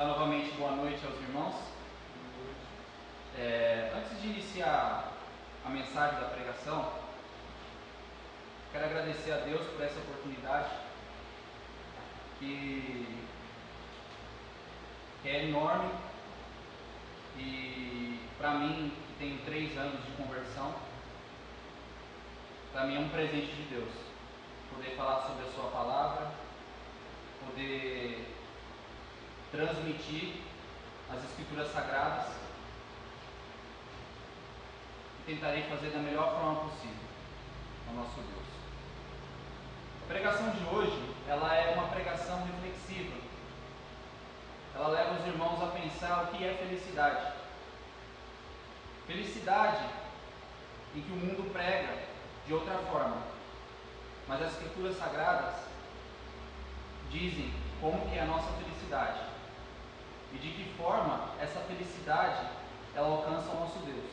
Dar novamente boa noite aos irmãos. Antes de iniciar a mensagem da pregação, quero agradecer a Deus por essa oportunidade que é enorme, e para mim, que tenho 3 anos de conversão, para mim é um presente de Deus poder falar sobre a sua palavra, poder transmitir as escrituras sagradas, e tentarei fazer da melhor forma possível ao nosso Deus. A pregação de hoje, ela é uma pregação reflexiva. Ela leva os irmãos a pensar o que é felicidade. Felicidade em que o mundo prega de outra forma, mas as escrituras sagradas dizem como que é a nossa felicidade e de que forma essa felicidade ela alcança o nosso Deus.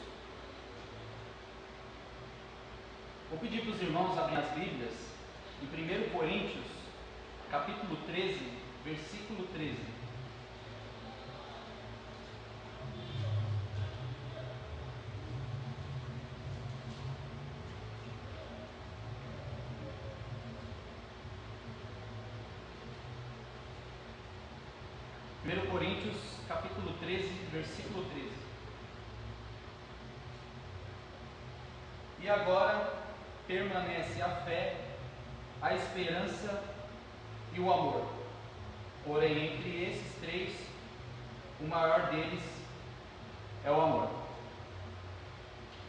Vou pedir para os irmãos abrirem as Bíblias em 1 Coríntios, capítulo 13, versículo 13. Coríntios, capítulo 13, versículo 13. E agora permanece a fé, a esperança e o amor. Porém, entre esses 3, o maior deles é o amor.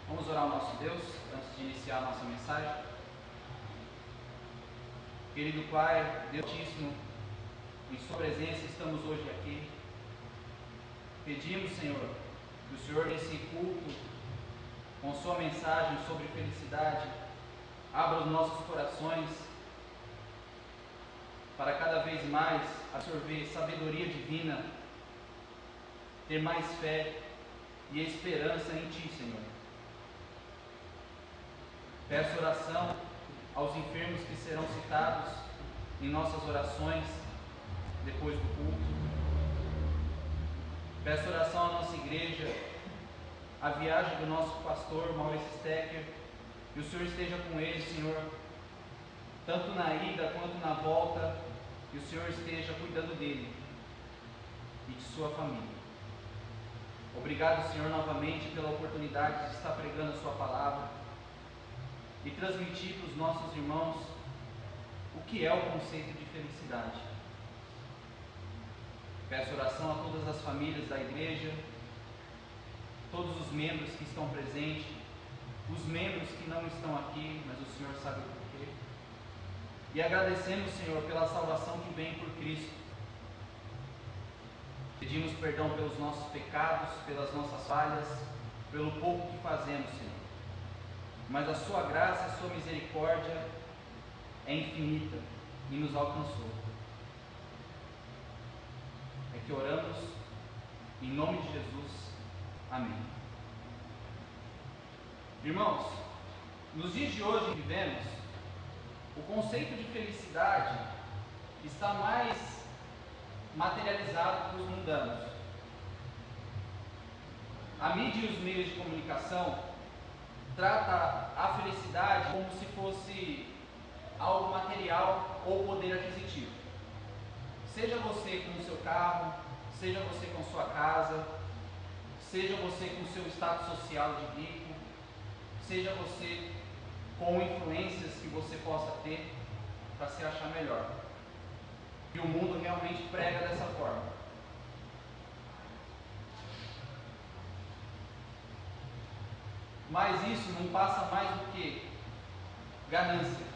Vamos orar ao nosso Deus antes de iniciar a nossa mensagem. Querido Pai, Deus Altíssimo, em sua presença estamos hoje aqui. Pedimos, Senhor, que o Senhor nesse culto, com sua mensagem sobre felicidade, abra os nossos corações para cada vez mais absorver sabedoria divina, ter mais fé e esperança em Ti, Senhor. Peço oração aos enfermos que serão citados em nossas orações depois do culto. Peço oração à nossa igreja, à viagem do nosso pastor Maurício Stecker, que o Senhor esteja com ele, Senhor, tanto na ida quanto na volta, que o Senhor esteja cuidando dele e de sua família. Obrigado, Senhor, novamente pela oportunidade de estar pregando a sua palavra e transmitir para os nossos irmãos o que é o conceito de felicidade. Peço oração a todas as famílias da igreja, todos os membros que estão presentes, os membros que não estão aqui, mas o Senhor sabe o porquê. E agradecemos, Senhor, pela salvação que vem por Cristo. Pedimos perdão pelos nossos pecados, pelas nossas falhas, pelo pouco que fazemos, Senhor. Mas a sua graça e a sua misericórdia é infinita e nos alcançou. É que oramos em nome de Jesus. Amém. Irmãos, nos dias de hoje que vivemos, o conceito de felicidade está mais materializado para os mundanos. A mídia e os meios de comunicação trata a felicidade como se fosse algo material ou poder aquisitivo. Seja você com o seu carro, seja você com sua casa, seja você com o seu status social de rico, seja você com influências que você possa ter para se achar melhor. E o mundo realmente prega dessa forma. Mas isso não passa mais do que ganância.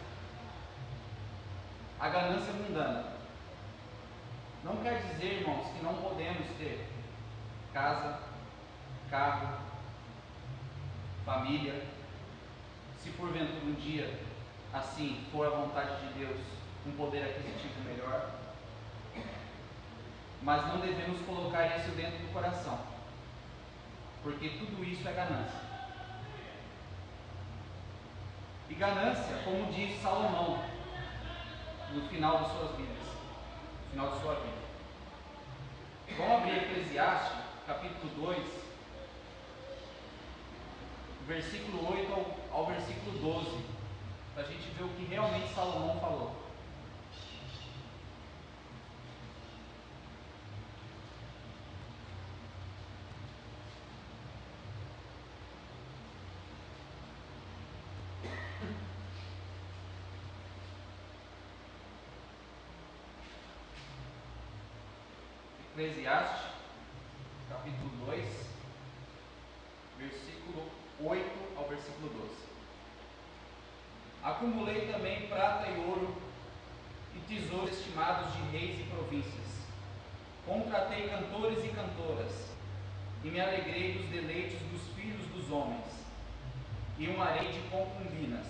A ganância mundana. Não quer dizer, irmãos, que não podemos ter casa, carro, família, se porventura um dia assim for a vontade de Deus, um poder aquisitivo melhor. Mas não devemos colocar isso dentro do coração, porque tudo isso é ganância. E ganância, como diz Salomão no final de suas vidas, no final de sua vida, Vamos abrir Eclesiastes, capítulo 2, versículo 8 ao versículo 12, para a gente ver o que realmente Salomão falou. Eclesiastes, capítulo 2, versículo 8 ao versículo 12. Acumulei também prata e ouro e tesouros estimados de reis e províncias. Contratei cantores e cantoras, e me alegrei dos deleites dos filhos dos homens, e um harém de concubinas.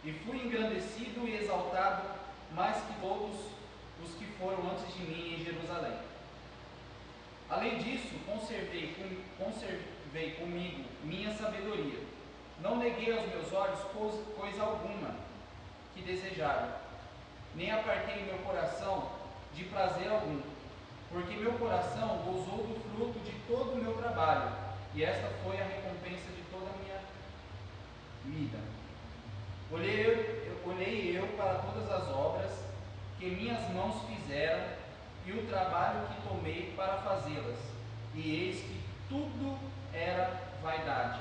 E fui engrandecido e exaltado mais que todos os que foram antes de mim em Jerusalém. Além disso, conservei comigo minha sabedoria. Não neguei aos meus olhos coisa alguma que desejaram, nem apartei o meu coração de prazer algum, porque meu coração gozou do fruto de todo o meu trabalho, e esta foi a recompensa de toda a minha vida. Olhei eu para todas as obras que minhas mãos fizeram e o trabalho que tomei para fazê-las, e eis que tudo era vaidade,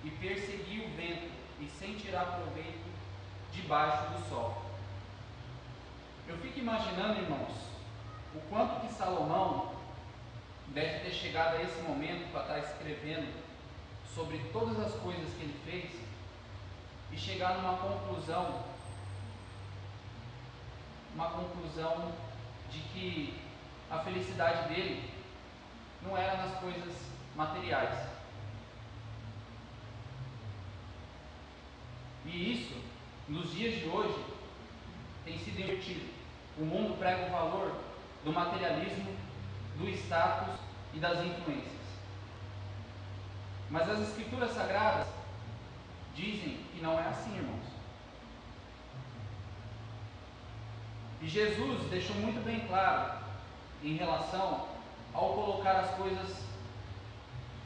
e persegui o vento, e sem tirar proveito debaixo do sol. Eu fico imaginando, irmãos, o quanto que Salomão deve ter chegado a esse momento para estar escrevendo sobre todas as coisas que ele fez e chegar numa conclusão de que a felicidade dele não era nas coisas materiais. E isso, nos dias de hoje, tem sido invertido. O mundo prega o valor do materialismo, do status e das influências. Mas as Escrituras Sagradas dizem que não é assim, irmãos. E Jesus deixou muito bem claro em relação ao colocar as coisas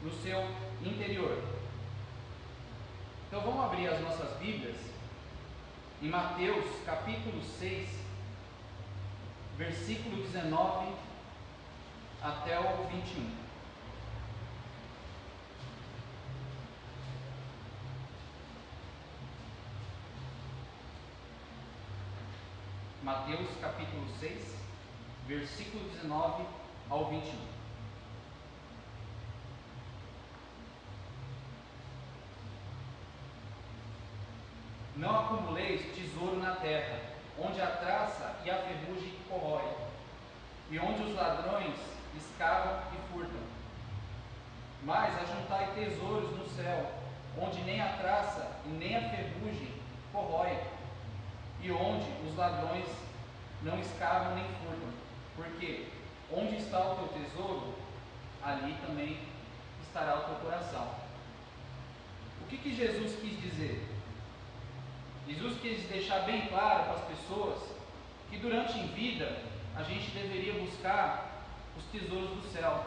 no seu interior. Então vamos abrir as nossas Bíblias em Mateus capítulo 6, versículo 19 até o 21. Mateus capítulo 6, versículo 19 ao 21. Não acumuleis tesouro na terra, onde a traça e a ferrugem corroem, e onde os ladrões escavam e furtam. Mas ajuntai tesouros no céu, onde nem a traça e nem a ferrugem corroem, e onde os ladrões não escavam nem furtam. Porque onde está o teu tesouro, ali também estará o teu coração. O que Jesus quis dizer? Jesus quis deixar bem claro para as pessoas que durante a vida a gente deveria buscar os tesouros do céu,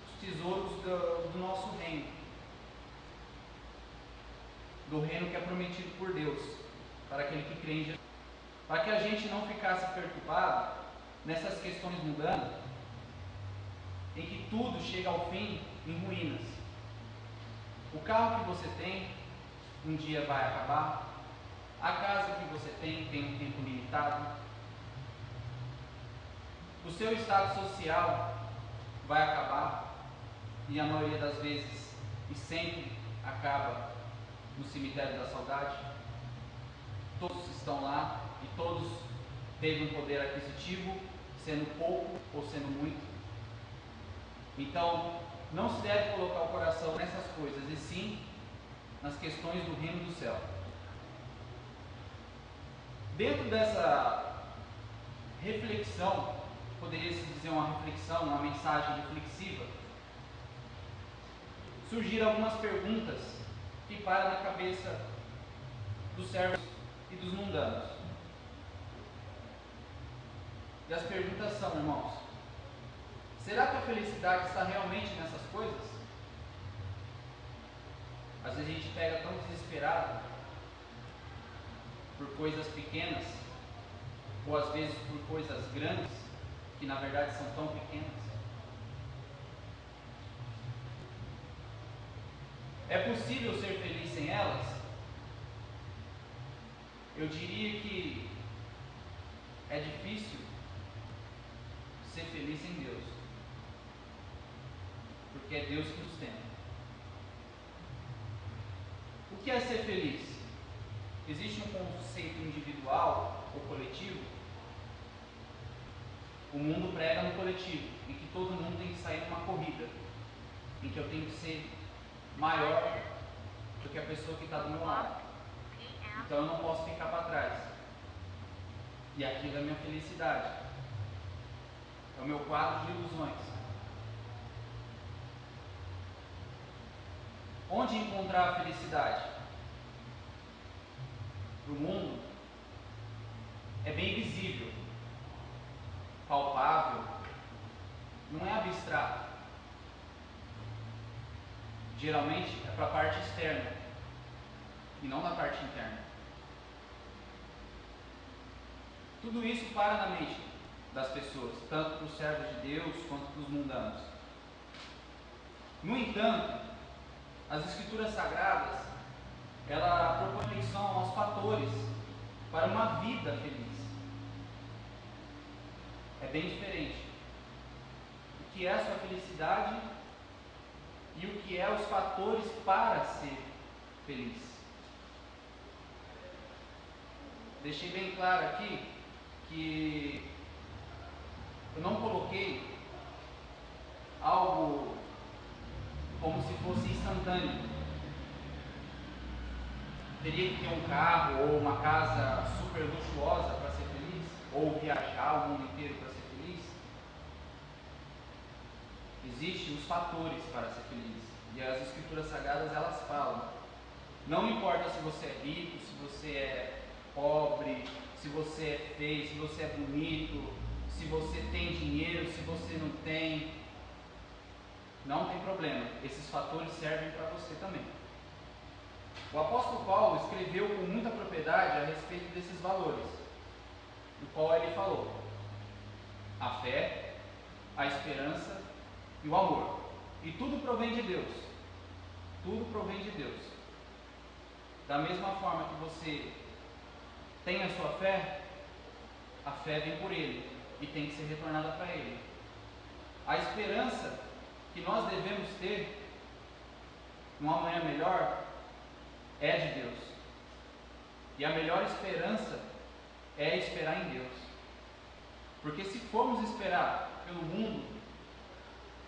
os tesouros do nosso reino, do reino que é prometido por Deus para aquele que crê em Jesus, para que a gente não ficasse perturbado nessas questões mundanas, em que tudo chega ao fim em ruínas. O carro que você tem um dia vai acabar, a casa que você tem um tempo limitado, o seu status social vai acabar, e a maioria das vezes e sempre acaba no cemitério da saudade. Todos estão lá e todos têm um poder aquisitivo, sendo pouco ou sendo muito. Então, não se deve colocar o coração nessas coisas, e sim nas questões do reino do céu. Dentro dessa reflexão, poderia-se dizer uma reflexão, uma mensagem reflexiva, surgiram algumas perguntas que param na cabeça dos servos e dos mundanos. E as perguntas são, irmãos: Será que a felicidade está realmente nessas coisas? Às vezes a gente pega tão desesperado por coisas pequenas, ou às vezes por coisas grandes, que na verdade são tão pequenas. É possível ser feliz sem elas? Eu diria que é difícil ser feliz sem Deus, porque é Deus que nos sustenta. O que é ser feliz? Existe um conceito individual ou coletivo? O mundo prega no coletivo, em que todo mundo tem que sair numa corrida, em que eu tenho que ser maior do que a pessoa que está do meu lado. Então eu não posso ficar para trás. E aquilo é a minha felicidade. É o meu quadro de ilusões. Onde encontrar a felicidade? Para o mundo é bem visível, palpável, não é abstrato. Geralmente é para a parte externa e não na parte interna. Tudo isso para na mente das pessoas, tanto para os servos de Deus quanto para os mundanos. No entanto, as Escrituras Sagradas, ela propõe atenção aos fatores para uma vida feliz. É bem diferente. O que é a sua felicidade e o que é os fatores para ser feliz. Deixei bem claro aqui que eu não coloquei algo como se fosse instantâneo. Teria que ter um carro ou uma casa super luxuosa para ser feliz? Ou viajar o mundo inteiro para ser feliz? Existem os fatores para ser feliz. E as Escrituras Sagradas, elas falam. Não importa se você é rico, se você é pobre, se você é feio, se você é bonito, se você tem dinheiro, se você não tem. Não tem problema. Esses fatores servem para você também. O apóstolo Paulo escreveu com muita propriedade a respeito desses valores, do qual ele falou: a fé, a esperança e o amor. E tudo provém de Deus. Tudo provém de Deus. Da mesma forma que você tem a sua fé, a fé vem por Ele e tem que ser retornada para Ele. A esperança que nós devemos ter num amanhã melhor é de Deus. E a melhor esperança é esperar em Deus. Porque se formos esperar pelo mundo,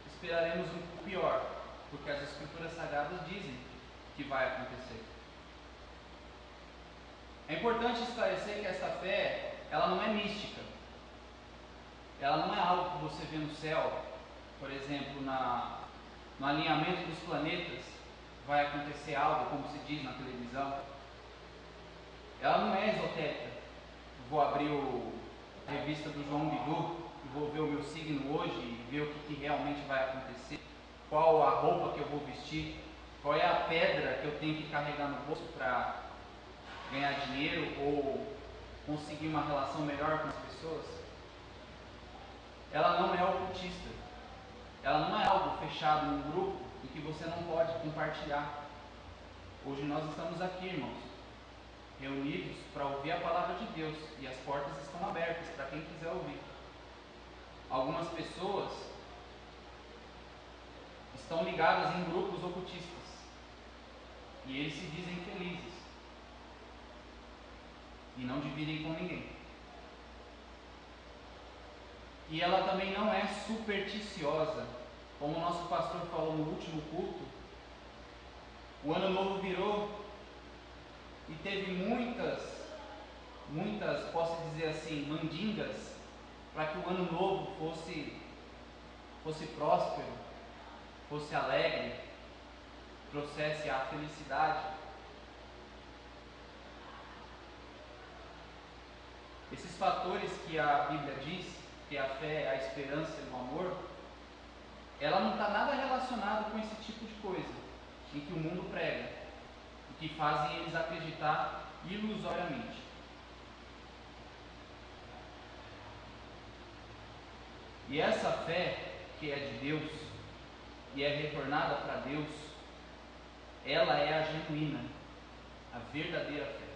esperaremos o pior, porque as Escrituras Sagradas dizem que vai acontecer. É importante esclarecer que essa fé, ela não é mística. Ela não é algo que você vê no céu, por exemplo, no alinhamento dos planetas, vai acontecer algo, como se diz na televisão. Ela não é esotérica. Vou abrir a revista do João Bidu e vou ver o meu signo hoje e ver o que realmente vai acontecer, qual a roupa que eu vou vestir, qual é a pedra que eu tenho que carregar no bolso para ganhar dinheiro ou conseguir uma relação melhor com as pessoas. Ela não é ocultista. Ela não é algo fechado num grupo em que você não pode compartilhar. Hoje nós estamos aqui, irmãos, reunidos para ouvir a palavra de Deus, e as portas estão abertas para quem quiser ouvir. Algumas pessoas estão ligadas em grupos ocultistas e eles se dizem felizes e não dividem com ninguém. E ela também não é supersticiosa, como o nosso pastor falou no último culto. O ano novo virou e teve muitas, posso dizer assim, mandingas para que o ano novo fosse próspero, fosse alegre, trouxesse a felicidade. Esses fatores que a Bíblia diz, que é a fé, a esperança e o amor, ela não está nada relacionada com esse tipo de coisa em que o mundo prega, o que fazem eles acreditar ilusoriamente. E essa fé que é de Deus e é retornada para Deus, ela é a genuína, a verdadeira fé.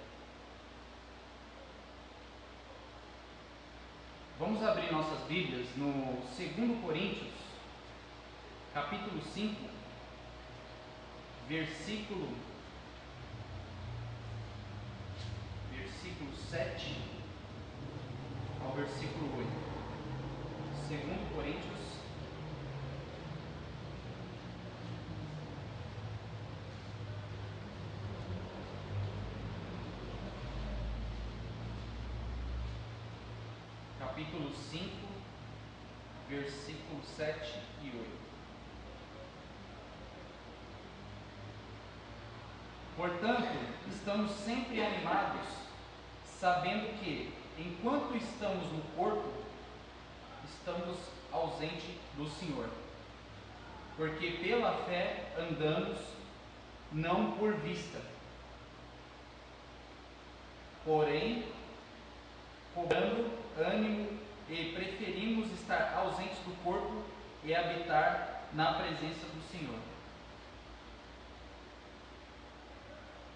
Vamos abrir nossas Bíblias no 2 Coríntios, capítulo 5, versículo 7 ao versículo 8. 2 Coríntios, capítulo 5, versículos 7 e 8. Portanto, estamos sempre animados, sabendo que, enquanto estamos no corpo, estamos ausentes do Senhor. Porque pela fé andamos, não por vista. Porém, cobrando ânimo e preferimos estar ausentes do corpo e habitar na presença do Senhor.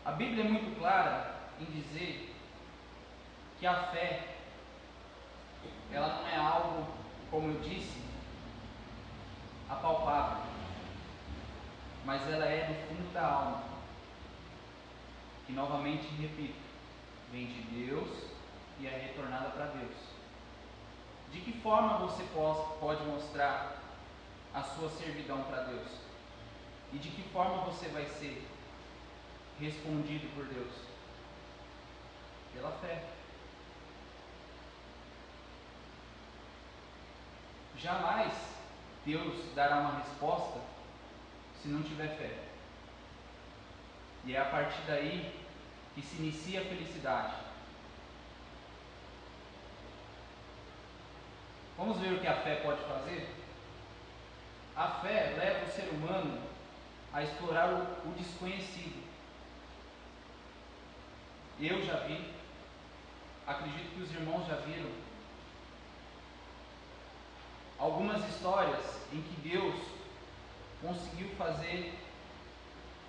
A Bíblia é muito clara em dizer que a fé, ela não é algo, como eu disse, apalpável, mas ela é do fundo da alma, que novamente repito, vem de Deus e é retornada para Deus. De que forma você pode mostrar a sua servidão para Deus? E de que forma você vai ser respondido por Deus? Pela fé. Jamais Deus dará uma resposta se não tiver fé. E é a partir daí que se inicia a felicidade. Vamos ver o que a fé pode fazer? A fé leva o ser humano a explorar o desconhecido. Eu já vi, acredito que os irmãos já viram, algumas histórias em que Deus conseguiu fazer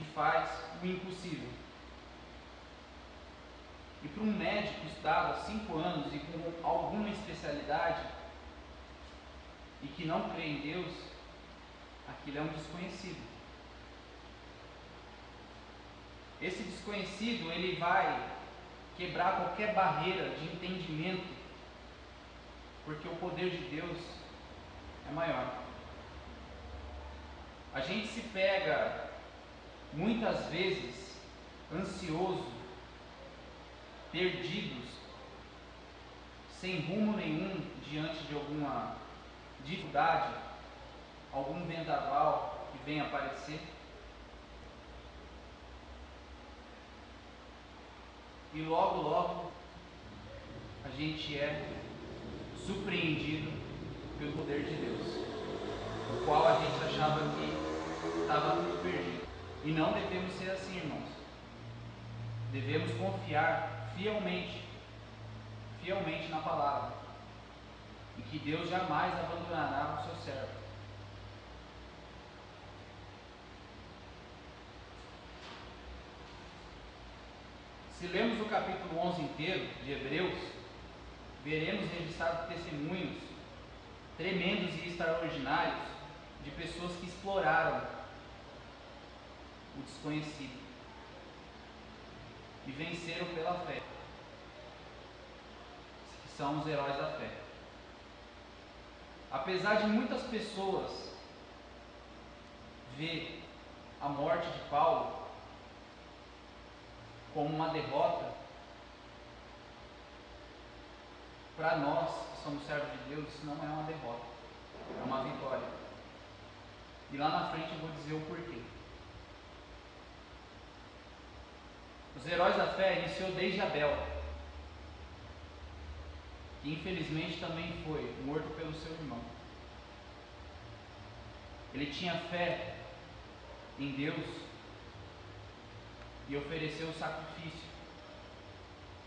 e faz o impossível. E para um médico estudado há 5 anos e com alguma especialidade e que não crê em Deus, aquilo é um desconhecido. Esse desconhecido, ele vai quebrar qualquer barreira de entendimento, porque o poder de Deus é maior. A gente se pega muitas vezes ansioso, perdidos, sem rumo nenhum diante de alguma dificuldade, algum vendaval que venha aparecer. E logo, logo, a gente é surpreendido pelo poder de Deus, o qual a gente achava que estava tudo perdido. E não devemos ser assim, irmãos. Devemos confiar fielmente na palavra, e que Deus jamais abandonará o seu servo. Se lermos o capítulo 11 inteiro de Hebreus, veremos registrados testemunhos tremendos e extraordinários de pessoas que exploraram o desconhecido e venceram pela fé, que são os heróis da fé. Apesar de muitas pessoas ver a morte de Paulo como uma derrota, para nós que somos servos de Deus, isso não é uma derrota, é uma vitória. E lá na frente eu vou dizer o porquê. Os heróis da fé iniciou desde Abel, que infelizmente também foi morto pelo seu irmão. Ele tinha fé em Deus e ofereceu o sacrifício.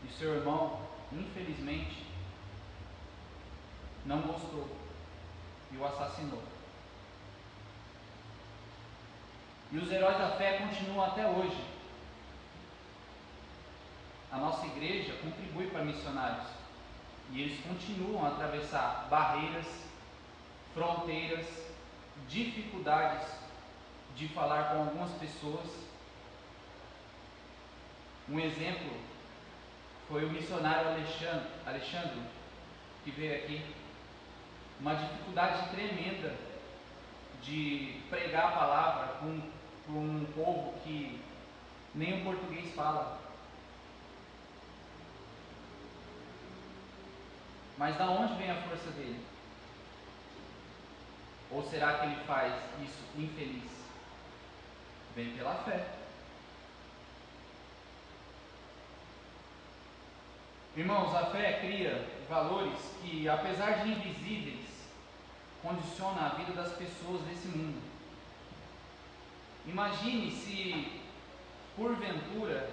E seu irmão, infelizmente, não gostou e o assassinou. E os heróis da fé continuam até hoje. A nossa igreja contribui para missionários e eles continuam a atravessar barreiras, fronteiras, dificuldades de falar com algumas pessoas. Um exemplo foi o missionário Alexandre, que veio aqui. Uma dificuldade tremenda de pregar a palavra para um povo que nem o português fala. Mas da onde vem a força dele? Ou será que ele faz isso infeliz? Vem pela fé. Irmãos, a fé cria valores que, apesar de invisíveis, condicionam a vida das pessoas desse mundo. Imagine se, porventura,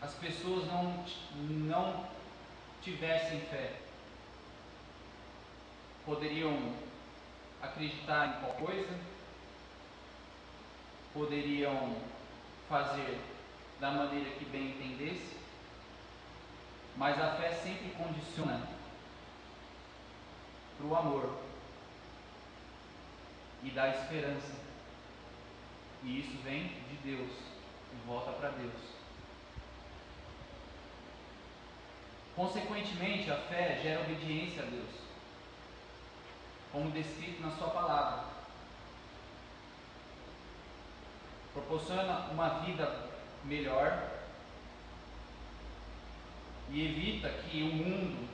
as pessoas não tivessem fé. Poderiam acreditar em qualquer coisa, poderiam fazer da maneira que bem entendesse, mas a fé sempre condiciona para o amor e dá esperança, e isso vem de Deus e volta para Deus. Consequentemente, a fé gera obediência a Deus, como descrito na sua palavra. Proporciona uma vida melhor e evita que o mundo,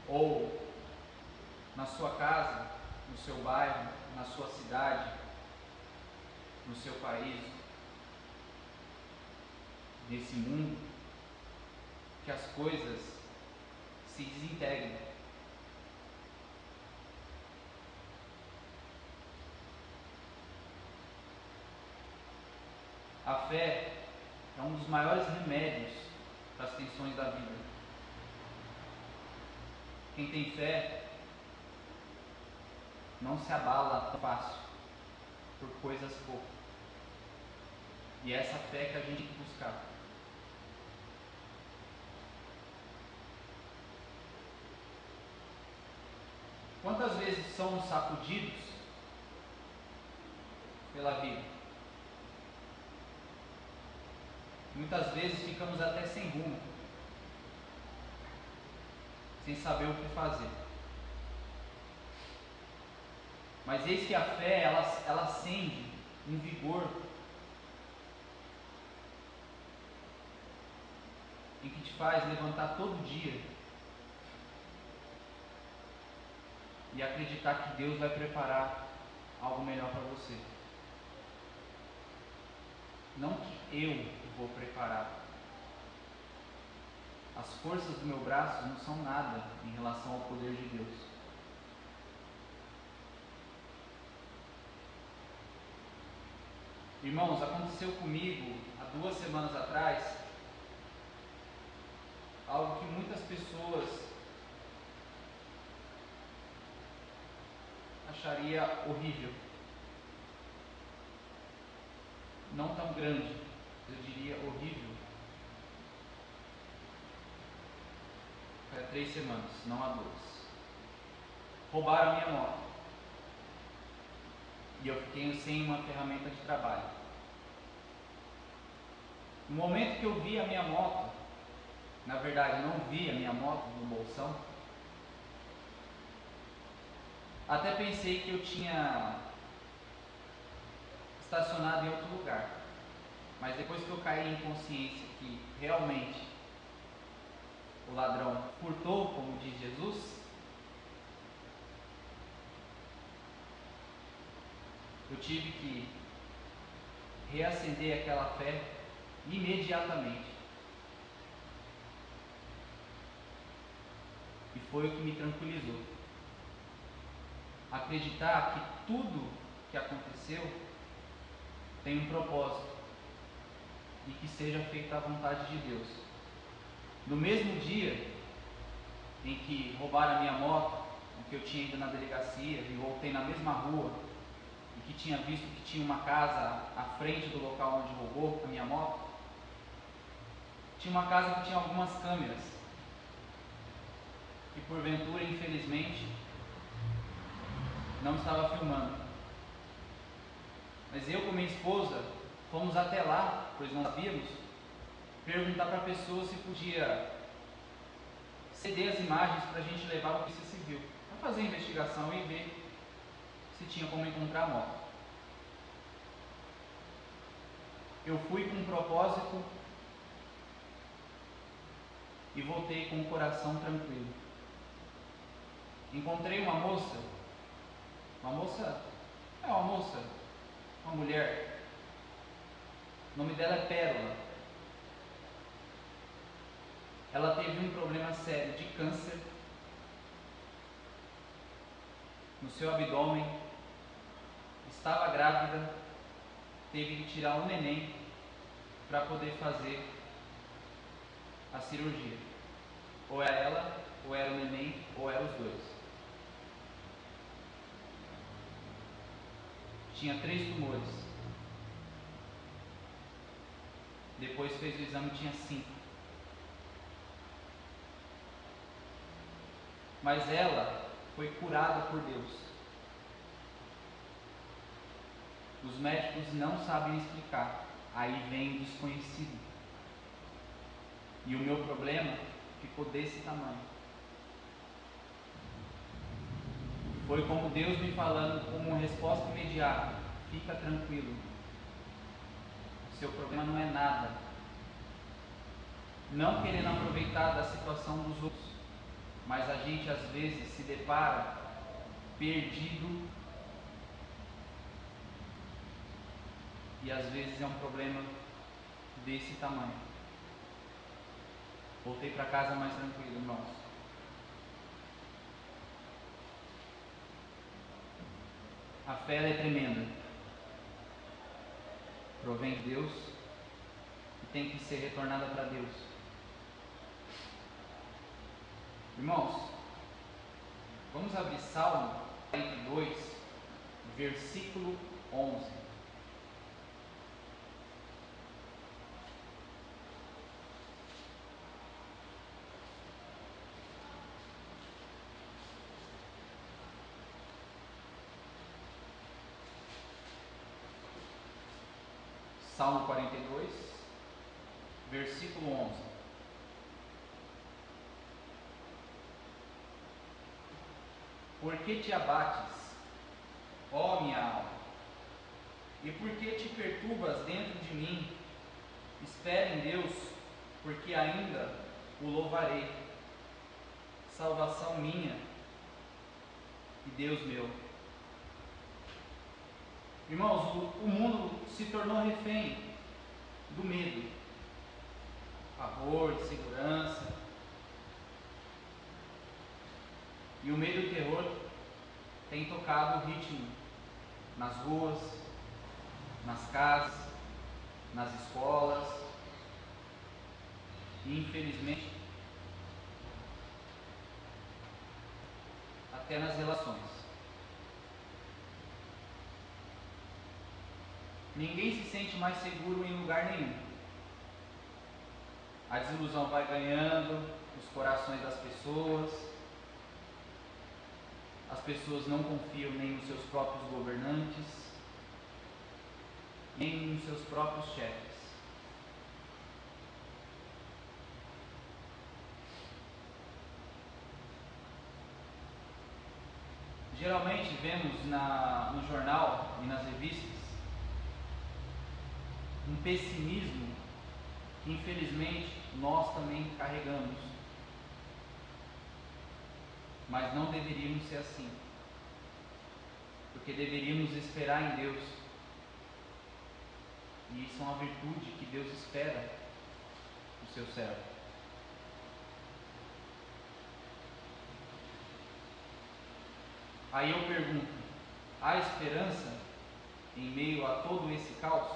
ou na sua casa, no seu bairro, na sua cidade, no seu país, nesse mundo, que as coisas se desintegrem. A fé é um dos maiores remédios para as tensões da vida. Quem tem fé não se abala tão fácil por coisas poucas. E é essa fé que a gente tem que buscar. Quantas vezes somos sacudidos pela vida? Muitas vezes ficamos até sem rumo, sem saber o que fazer. Mas eis que a fé, ela acende um vigor em que te faz levantar todo dia e acreditar que Deus vai preparar algo melhor para você. Não que eu vou preparar. As forças do meu braço não são nada em relação ao poder de Deus. Irmãos, aconteceu comigo há 2 semanas atrás algo que muitas pessoas acharia horrível. Não tão grande, eu diria horrível. Foi há 3 semanas, não há 2. Roubaram a minha moto. E eu fiquei sem uma ferramenta de trabalho. No momento que eu vi a minha moto, na verdade não vi a minha moto no bolsão, até pensei que eu tinha estacionado em outro lugar. Mas depois que eu caí em consciência que realmente o ladrão furtou, como diz Jesus, eu tive que reacender aquela fé imediatamente. E foi o que me tranquilizou. acreditar que tudo que aconteceu tem um propósito e que seja feita a vontade de Deus. No mesmo dia em que roubaram a minha moto, em que eu tinha ido na delegacia e voltei na mesma rua e que tinha visto que tinha uma casa à frente do local onde roubou a minha moto, tinha uma casa que tinha algumas câmeras que porventura, infelizmente, não estava filmando. Mas eu com minha esposa fomos até lá, pois não sabíamos, perguntar para a pessoa se podia ceder as imagens para a gente levar para a Polícia Civil, para fazer a investigação e ver se tinha como encontrar a moto. Eu fui com um propósito e voltei com o coração tranquilo. Encontrei uma moça, uma mulher, o nome dela é Pérola. Ela teve um problema sério de câncer no seu abdômen, estava grávida, teve que tirar um neném para poder fazer a cirurgia. Ou era ela, ou era o neném, ou eram os dois. Tinha 3 tumores. Depois fez o exame e tinha 5. Mas ela foi curada por Deus. Os médicos não sabem explicar. Aí vem o desconhecido. E o meu problema ficou desse tamanho. Foi como Deus me falando, como uma resposta imediata: fica tranquilo, seu problema não é nada. Não querendo aproveitar da situação dos outros, mas a gente às vezes se depara perdido, e às vezes é um problema desse tamanho. Voltei para casa mais tranquilo, irmãos. A fé é tremenda. Provém de Deus e tem que ser retornada para Deus. Irmãos, vamos abrir Salmo 42, versículo 11. Salmo 42, versículo 11. Por que te abates, ó minha alma? E por que te perturbas dentro de mim? Espere em Deus, porque ainda o louvarei, salvação minha e Deus meu. Irmãos, o mundo se tornou refém do medo, pavor, insegurança. E o medo e o terror têm tocado o ritmo nas ruas, nas casas, nas escolas e, infelizmente, até nas relações. Ninguém se sente mais seguro em lugar nenhum. A desilusão vai ganhando os corações das pessoas. As pessoas não confiam nem nos seus próprios governantes, nem nos seus próprios chefes. Geralmente vemos no jornal e nas revistas um pessimismo que infelizmente nós também carregamos. Mas não deveríamos ser assim, porque deveríamos esperar em Deus. E isso é uma virtude que Deus espera do seu servo. Aí eu pergunto: há esperança em meio a todo esse caos?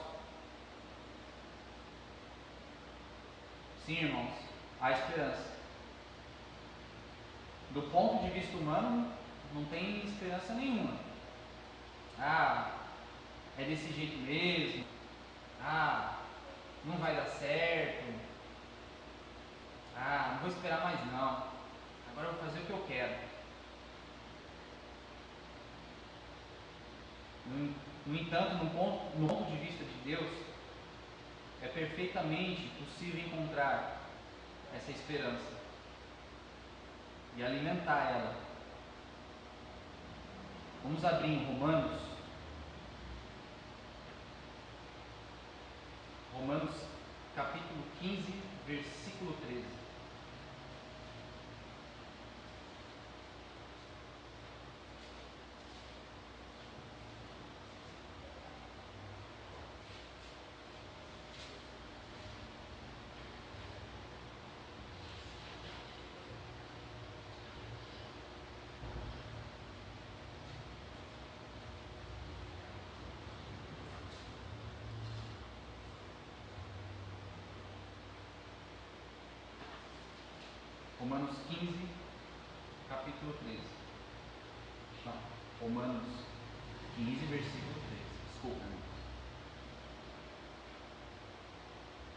Sim, irmãos, há esperança. Do ponto de vista humano, não tem esperança nenhuma. Ah, é desse jeito mesmo. Ah, não vai dar certo. Ah, não vou esperar mais não. Agora eu vou fazer o que eu quero. No entanto, no ponto de vista de Deus, é perfeitamente possível encontrar essa esperança e alimentar ela. Vamos abrir em Romanos capítulo 15, versículo 13. Romanos 15, capítulo 13. Não, Romanos 15, versículo 13. Desculpa, irmãos.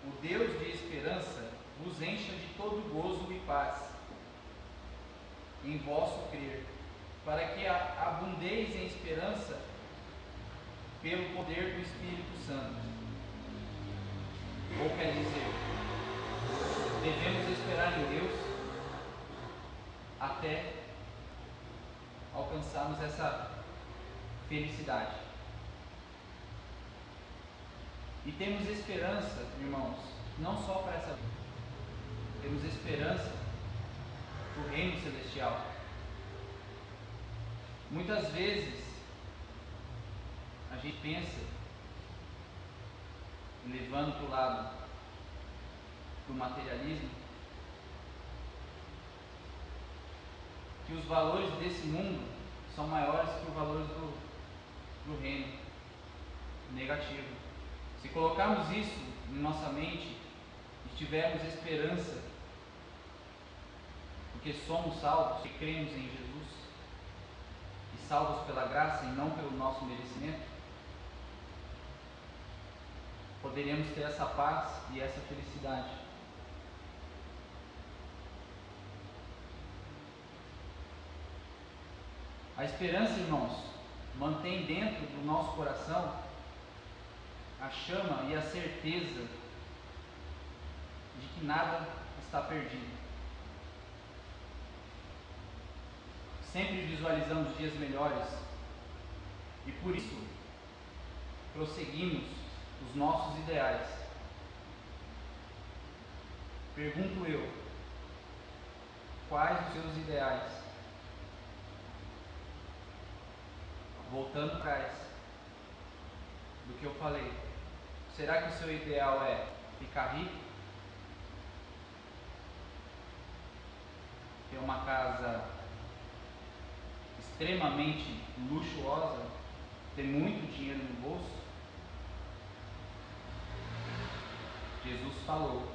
O Deus de esperança vos encha de todo gozo e paz em vosso crer, para que abundeis em esperança pelo poder do Espírito Santo. Ou quer dizer, devemos esperar em Deus até alcançarmos essa felicidade. E temos esperança, irmãos, não só para essa vida. Temos esperança para o reino celestial. Muitas vezes a gente pensa, levando para o lado do materialismo, que os valores desse mundo são maiores que os valores do reino negativo. Se colocarmos isso em nossa mente e tivermos esperança, porque somos salvos e cremos em Jesus, e salvos pela graça e não pelo nosso merecimento, poderemos ter essa paz e essa felicidade. A esperança, irmãos, mantém dentro do nosso coração a chama e a certeza de que nada está perdido. Sempre visualizamos dias melhores e por isso prosseguimos os nossos ideais. Pergunto eu, quais os seus ideais? Voltando atrás do que eu falei, será que o seu ideal é ficar rico? Ter uma casa extremamente luxuosa? Ter muito dinheiro no bolso? Jesus falou: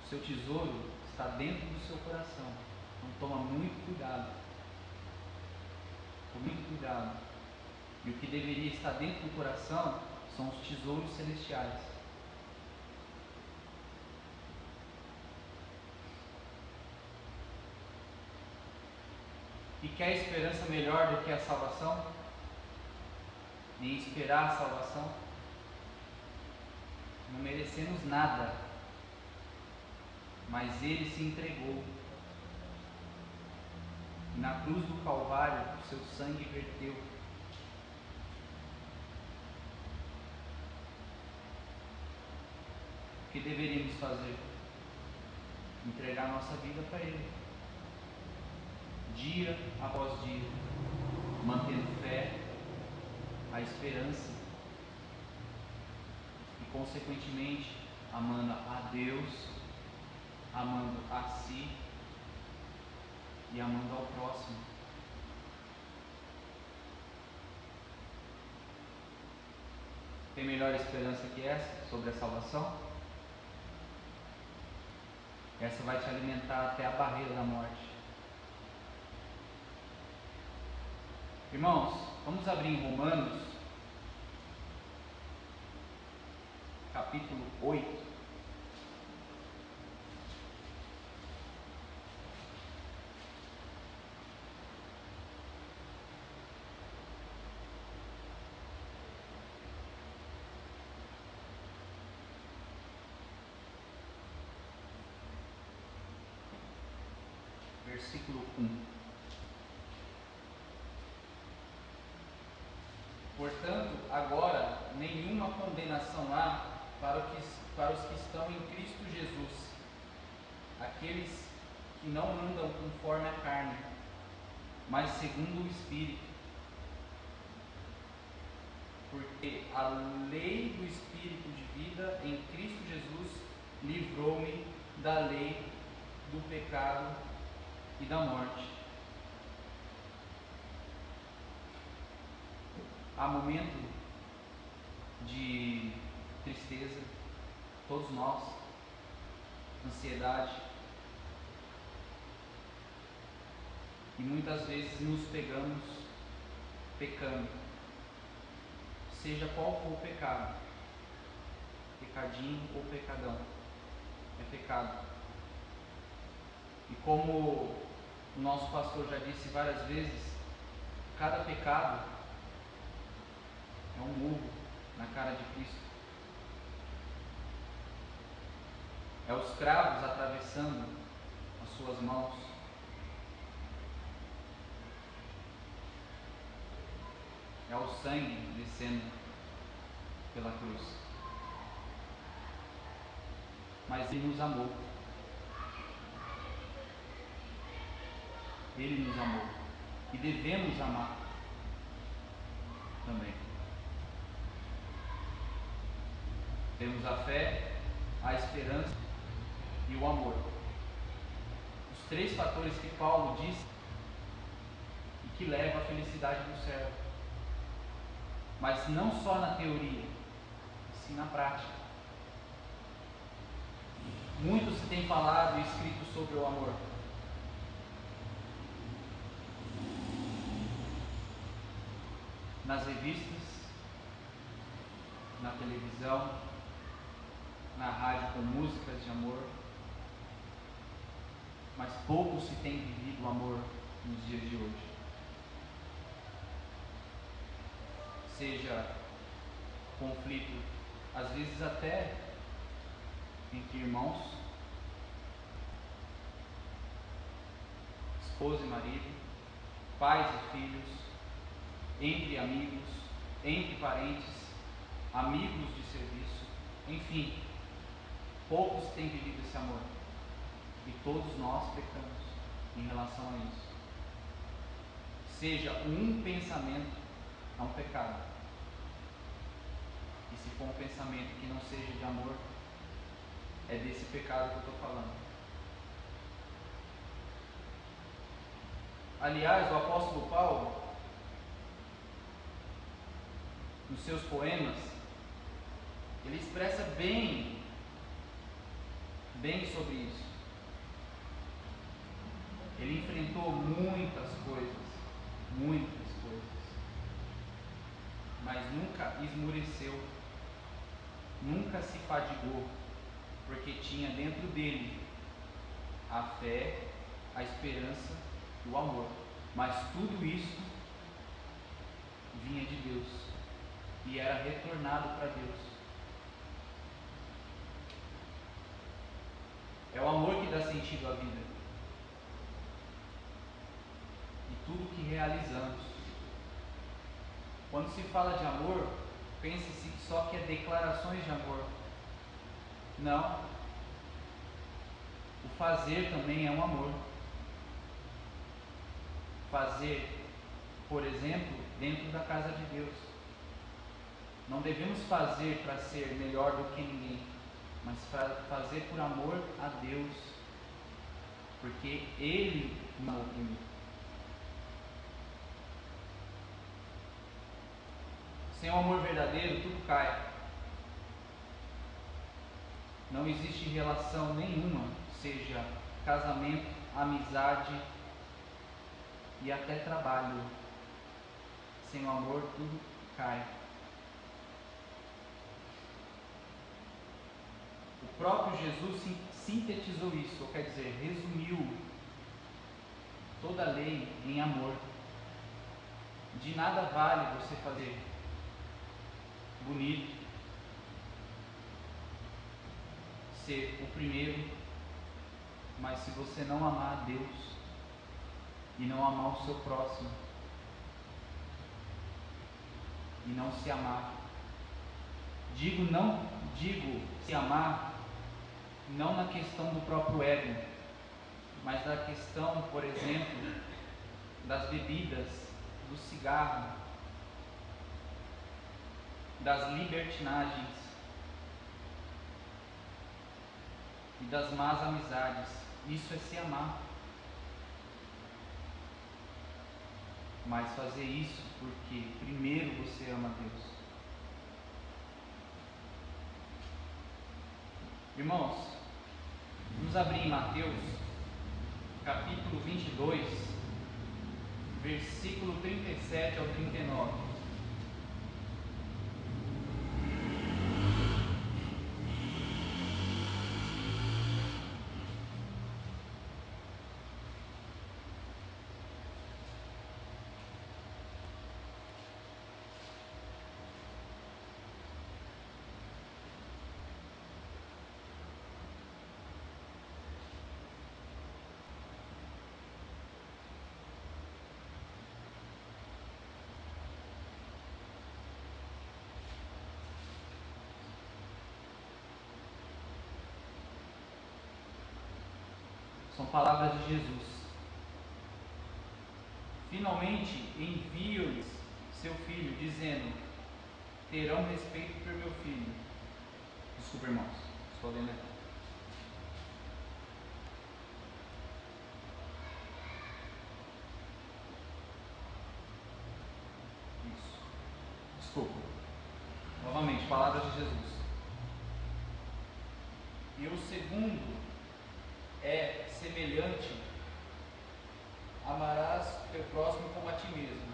o seu tesouro está dentro do seu coração. Então toma muito cuidado. Com muito cuidado. E o que deveria estar dentro do coração são os tesouros celestiais. E quer esperança melhor do que a salvação? Em esperar a salvação? Não merecemos nada, mas Ele se entregou. E na cruz do Calvário, o seu sangue verteu. O que deveríamos fazer? Entregar nossa vida para Ele, dia após dia, mantendo fé, a esperança e, consequentemente, amando a Deus, amando a si e amando ao próximo. Tem melhor esperança que essa sobre a salvação? Essa vai te alimentar até a barreira da morte. Irmãos, vamos abrir em Romanos, capítulo 8. Versículo 1. Portanto, agora nenhuma condenação há para os que estão em Cristo Jesus, aqueles que não andam conforme a carne, mas segundo o Espírito. Porque a lei do Espírito de vida em Cristo Jesus livrou-me da lei do pecado e da morte. Há momento de tristeza, todos nós, ansiedade, e muitas vezes nos pegamos pecando, seja qual for o pecado, pecadinho ou pecadão, é pecado. E como o nosso pastor já disse várias vezes, cada pecado é um murro na cara de Cristo. É os cravos atravessando as suas mãos. É o sangue descendo pela cruz. Mas Ele nos amou. Ele nos amou. E devemos amar também. Temos a fé, a esperança e o amor. Os três fatores que Paulo disse e que levam à felicidade do servo. Mas não só na teoria, sim na prática. Muito se tem falado e escrito sobre o amor. Nas revistas, na televisão, na rádio com músicas de amor, mas pouco se tem vivido o amor nos dias de hoje. Seja conflito, às vezes até entre irmãos, esposa e marido, pais e filhos, entre amigos, entre parentes, amigos de serviço, enfim, poucos têm vivido esse amor. E todos nós pecamos em relação a isso. Seja um pensamento, é um pecado. E se for um pensamento que não seja de amor, é desse pecado que eu estou falando. Aliás, o apóstolo Paulo, nos seus poemas, ele expressa bem sobre isso. Ele enfrentou muitas coisas, mas nunca esmureceu, nunca se fadigou, porque tinha dentro dele a fé, a esperança e o amor. Mas tudo isso vinha de Deus e era retornado para Deus. É o amor que dá sentido à vida e tudo que realizamos. Quando se fala de amor, pense-se só que é declarações de amor. Não. O fazer também é um amor. Fazer, por exemplo, dentro da casa de Deus. Não devemos fazer para ser melhor do que ninguém, mas para fazer por amor a Deus. porque Ele nos amou primeiro. Sem o amor verdadeiro, tudo cai. Não existe relação nenhuma, seja casamento, amizade e até trabalho. Sem o amor, tudo cai. O próprio Jesus sintetizou isso, ou quer dizer, resumiu toda a lei em amor. De nada vale você fazer bonito, ser o primeiro, mas se você não amar a Deus e não amar o seu próximo e não se amar, digo se amar não na questão do próprio ego, mas da questão, por exemplo, das bebidas, do cigarro, das libertinagens e das más amizades. Isso é se amar. Mas fazer isso porque primeiro você ama Deus. Irmãos, vamos abrir em Mateus, capítulo 22, versículo 37 ao 39. São palavras de Jesus. Finalmente envio-lhes seu filho, dizendo: terão respeito por meu filho. Desculpa, irmãos, estou lendo errado. Isso. Desculpa. Novamente, palavras de Jesus. E o segundo é semelhante: amarás teu próximo como a ti mesmo.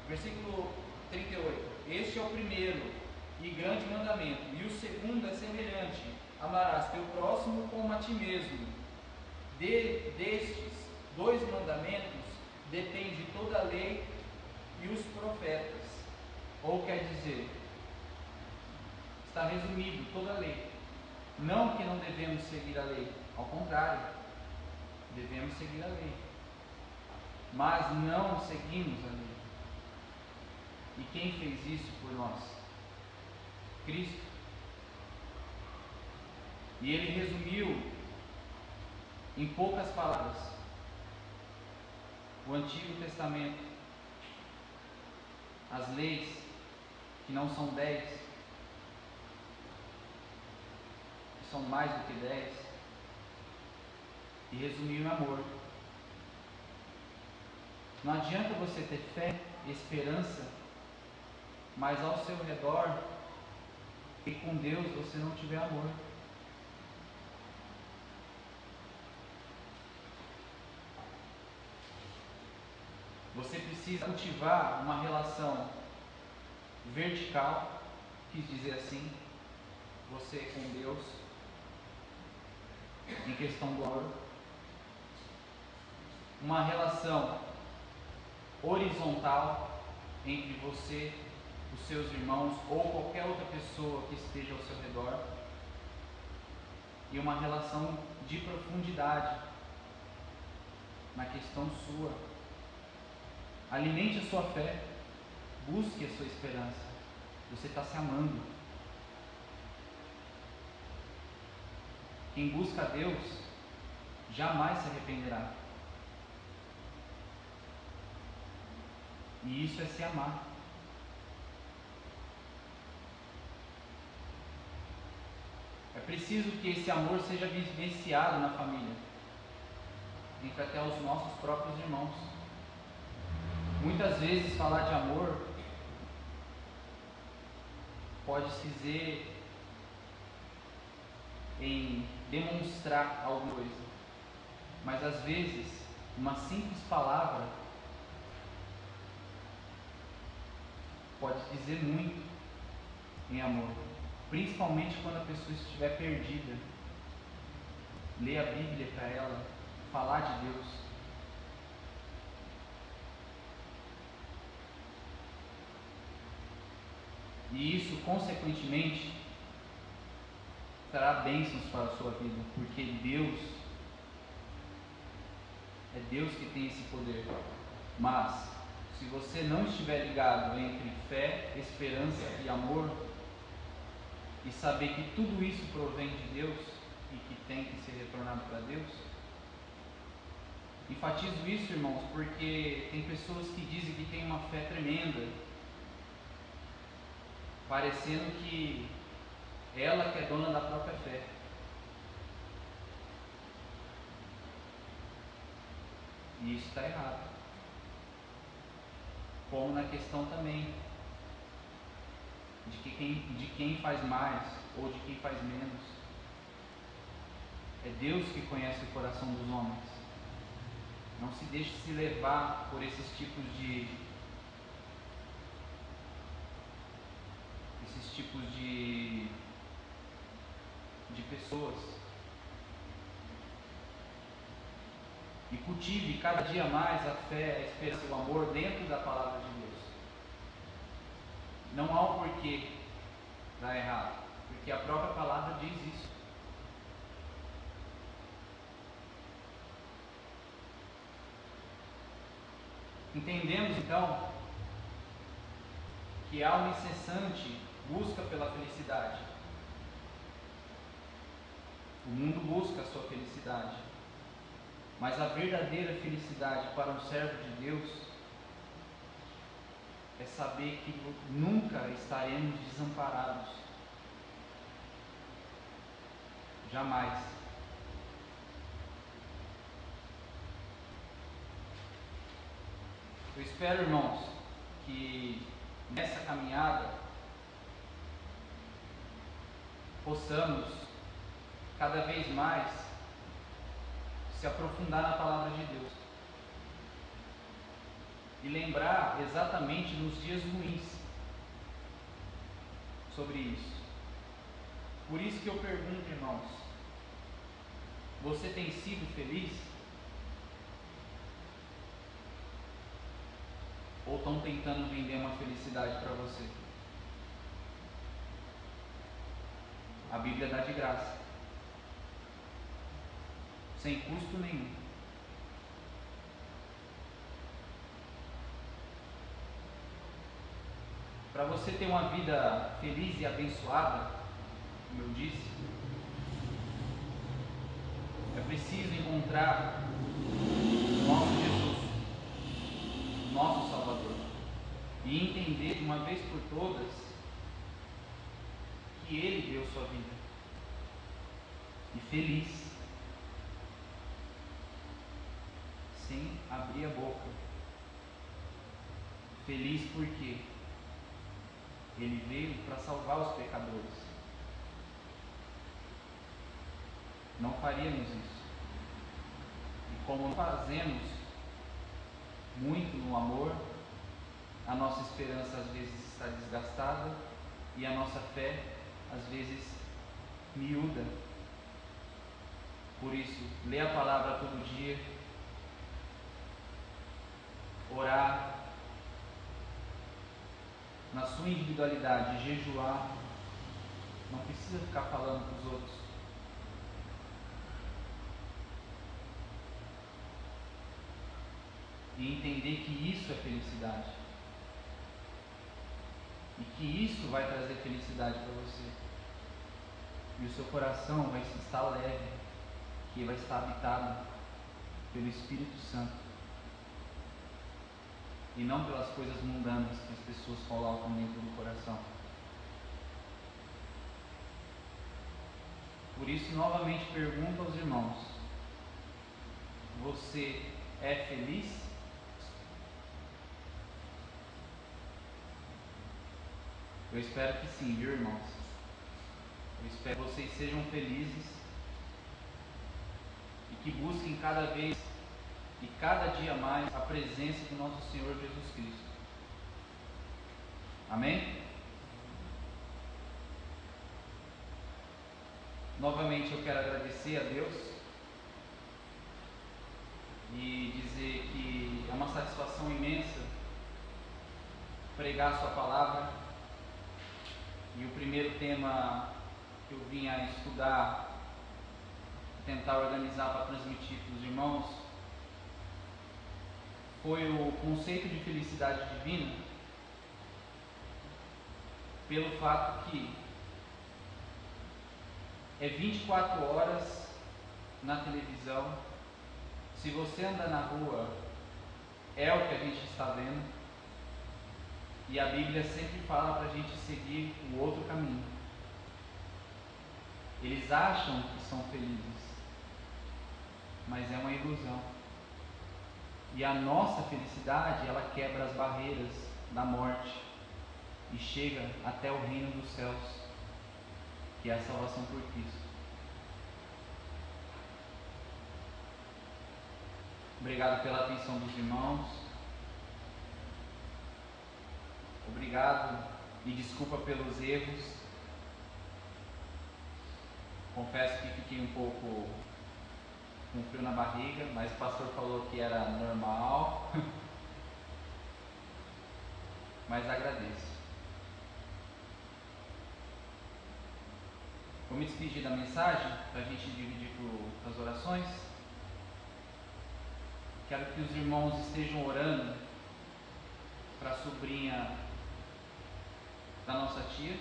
Versículo 38. Este é o primeiro e grande mandamento, e o segundo é semelhante: amarás teu próximo como a ti mesmo. Destes dois mandamentos depende toda a lei e os profetas. Ou quer dizer, está resumido toda a lei. Não que não devemos seguir a lei, ao contrário, devemos seguir a lei, mas não seguimos a lei. E quem fez isso por nós? Cristo. E ele resumiu em poucas palavras o Antigo Testamento, as leis, que não são 10, que são mais do que 10, e resumiu em amor. Não adianta você ter fé, esperança, mas ao seu redor e com Deus você não tiver amor. Você precisa cultivar uma relação vertical, quis dizer assim, você com Deus, em questão do amor. Uma relação horizontal entre você, os seus irmãos ou qualquer outra pessoa que esteja ao seu redor. E uma relação de profundidade na questão sua. Alimente a sua fé, busque a sua esperança. Você está se amando. Quem busca a Deus jamais se arrependerá. E isso é se amar. É preciso que esse amor seja vivenciado na família. entra até os nossos próprios irmãos. Muitas vezes falar de amor pode se dizer em demonstrar alguma coisa, mas às vezes uma simples palavra pode dizer muito em amor, principalmente quando a pessoa estiver perdida. Ler a Bíblia para ela, falar de Deus. E isso, consequentemente, trará bênçãos para a sua vida, porque é Deus que tem esse poder. Mas, se você não estiver ligado entre fé, esperança e amor, e saber que tudo isso provém de Deus e que tem que ser retornado para Deus, enfatizo isso, irmãos, porque tem pessoas que dizem que têm uma fé tremenda, parecendo que ela que é dona da própria fé. E isso está errado. Como na questão também de quem faz mais ou de quem faz menos. É Deus que conhece o coração dos homens. Não se deixe se levar por esses tipos de pessoas. E cultive cada dia mais a fé, a esperança e o amor dentro da palavra de Deus. Não há um porquê dar errado, porque a própria palavra diz isso. Entendemos então que a alma incessante busca pela felicidade. O mundo busca a sua felicidade. Mas a verdadeira felicidade para um servo de Deus é saber que nunca estaremos desamparados. Jamais. Eu espero, irmãos, que nessa caminhada possamos cada vez mais se aprofundar na palavra de Deus e lembrar exatamente nos dias ruins sobre isso. Por isso que eu pergunto, irmãos, você tem sido feliz? Ou estão tentando vender uma felicidade para você? A Bíblia dá de graça, sem custo nenhum. Para você ter uma vida feliz e abençoada, como eu disse, é preciso encontrar o nosso Jesus, o nosso Salvador, e entender de uma vez por todas que Ele deu sua vida, e feliz, sem abrir a boca, feliz porque Ele veio para salvar os pecadores. Não faríamos isso. E como não fazemos muito no amor, a nossa esperança às vezes está desgastada e a nossa fé às vezes miúda. Por isso, ler a palavra todo dia, orar, na sua individualidade, jejuar, não precisa ficar falando para os outros. E entender que isso é felicidade. E que isso vai trazer felicidade para você. E o seu coração vai estar leve, que vai estar habitado pelo Espírito Santo. E não pelas coisas mundanas que as pessoas colocam dentro do coração. Por isso, novamente pergunto aos irmãos: você é feliz? Eu espero que sim, viu, irmãos? Eu espero que vocês sejam felizes e que busquem cada vez e cada dia mais a presença do nosso Senhor Jesus Cristo. Amém? Novamente eu quero agradecer a Deus e dizer que é uma satisfação imensa pregar a sua palavra. E o primeiro tema que eu vim a estudar, tentar organizar para transmitir para os irmãos, foi o conceito de felicidade divina, pelo fato que é 24 horas na televisão. Se você andar na rua, é o que a gente está vendo. E a Bíblia sempre fala para a gente seguir o outro caminho. Eles acham que são felizes, mas é uma ilusão. E a nossa felicidade, ela quebra as barreiras da morte e chega até o reino dos céus, que é a salvação por Cristo. Obrigado pela atenção dos irmãos. Obrigado e desculpa pelos erros. Confesso que fiquei um pouco com frio na barriga, mas o pastor falou que era normal. Mas agradeço. Vou me despedir da mensagem para a gente dividir para as orações. Quero que os irmãos estejam orando para a sobrinha da nossa tia,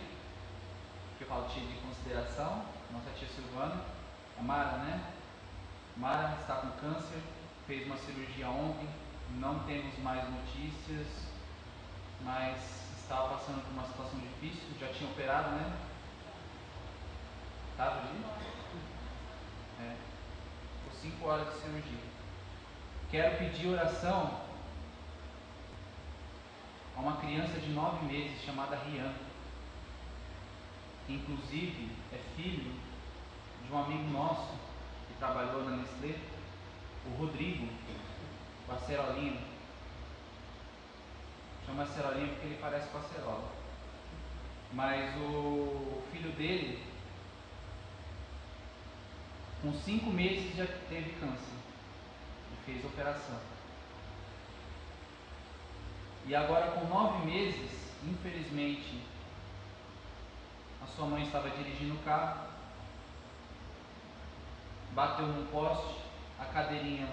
que eu falo tia de consideração, nossa tia Silvana, a Mara, né? Mara está com câncer, fez uma cirurgia ontem, não temos mais notícias, mas estava passando por uma situação difícil, já tinha operado, né? Estava ali? Por 5 horas de cirurgia. Quero pedir oração a uma criança de 9 meses chamada Rian, que inclusive é filho de um amigo nosso que trabalhou na Nestlé, o Rodrigo, o acerolinho. Chama acerolinho porque ele parece com acerola. Mas o filho dele, com 5 meses, já teve câncer e fez operação. E agora com 9 meses, infelizmente, a sua mãe estava dirigindo o carro, bateu num poste, a cadeirinha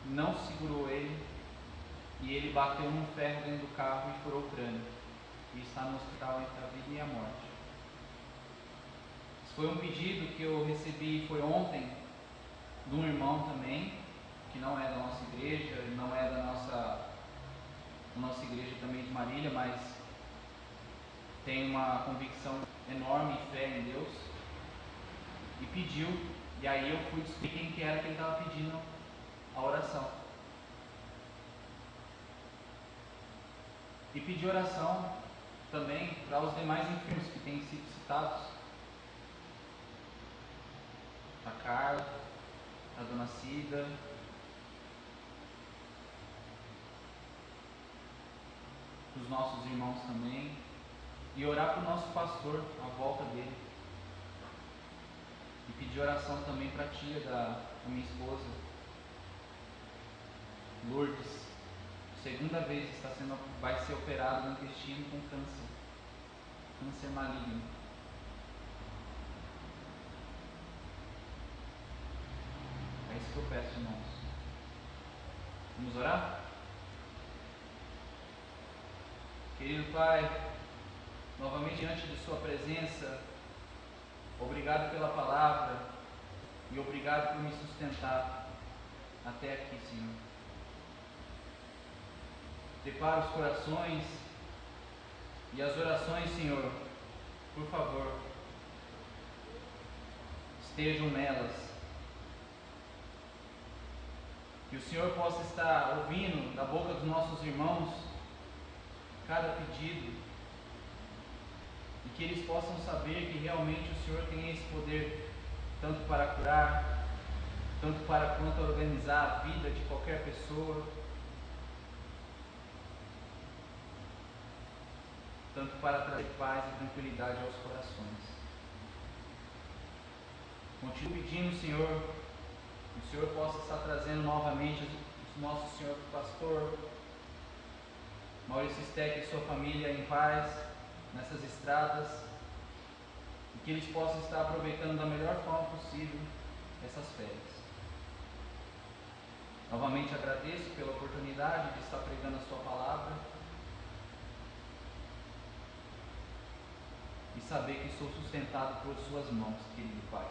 não segurou ele e ele bateu num ferro dentro do carro e furou o crânio. E está no hospital entre a vida e a morte. Esse foi um pedido que eu recebi, foi ontem, de um irmão também, que não é da nossa igreja, não é da nossa igreja também de Marília, mas tem uma convicção enorme e fé em Deus, e pediu, e aí eu fui descobrir quem que era que ele estava pedindo a oração. E pedi oração também para os demais enfermos que têm sido citados. A Carla, a Dona Cida, os nossos irmãos também, e orar para o nosso pastor, à volta dele. E pedir oração também para a tia da minha esposa, Lourdes. Segunda vez vai ser operado no intestino com câncer maligno. É isso que eu peço, irmãos. Vamos orar? Querido Pai, novamente diante de Sua presença, obrigado pela palavra e obrigado por me sustentar até aqui, Senhor. Prepara os corações e as orações, Senhor, por favor, estejam nelas. Que o Senhor possa estar ouvindo da boca dos nossos irmãos cada pedido e que eles possam saber que realmente o Senhor tem esse poder tanto para curar, tanto para quanto organizar a vida de qualquer pessoa, tanto para trazer paz e tranquilidade aos corações. Continuo pedindo, Senhor, que o Senhor possa estar trazendo novamente o nosso Senhor Pastor Maurício Steck e sua família em paz nessas estradas e que eles possam estar aproveitando da melhor forma possível essas férias. Novamente agradeço pela oportunidade de estar pregando a sua palavra e saber que sou sustentado por suas mãos, querido Pai.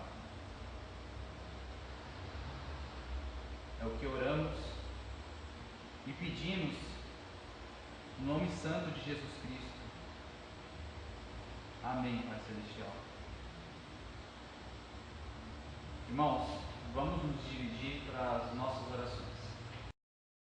É o que oramos e pedimos no nome santo de Jesus Cristo. Amém, Pai Celestial. Irmãos, vamos nos dirigir para as nossas orações.